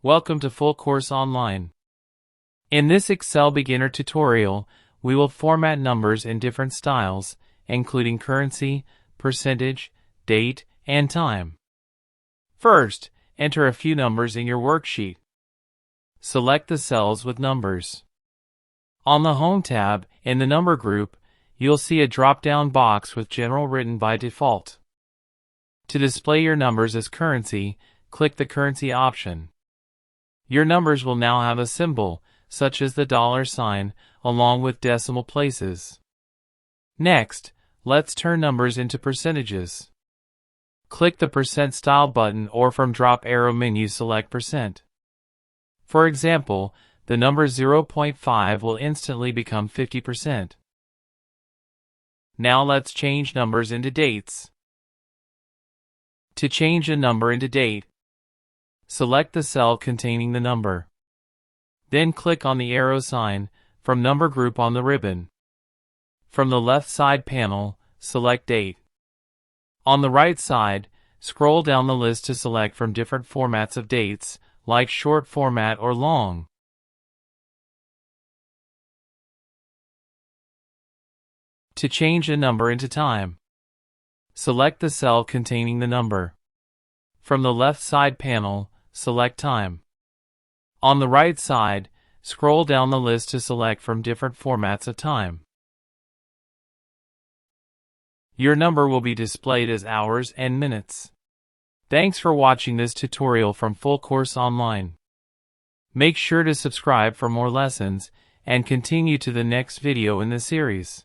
Welcome to Full Course Online. In this Excel beginner tutorial, we will format numbers in different styles, including currency, percentage, date, and time. First, enter a few numbers in your worksheet. Select the cells with numbers. On the Home tab, in the Number group, you'll see a drop-down box with General written by default. To display your numbers as currency, click the Currency option. Your numbers will now have a symbol, such as the $sign, along with decimal places. Next, let's turn numbers into percentages. Click the Percent Style button or from drop arrow menu select Percent. For example, the number 0.5 will instantly become 50%. Now let's change numbers into dates. To change a number into date, select the cell containing the number. Then click on the arrow sign from Number group on the ribbon. From the left side panel, select Date. On the right side, scroll down the list to select from different formats of dates, like short format or long. To change a number into time, select the cell containing the number. From the left side panel, select Time. On the right side, scroll down the list to select from different formats of time. Your number will be displayed as hours and minutes. Thanks for watching this tutorial from Full Course Online. Make sure to subscribe for more lessons and continue to the next video in the series.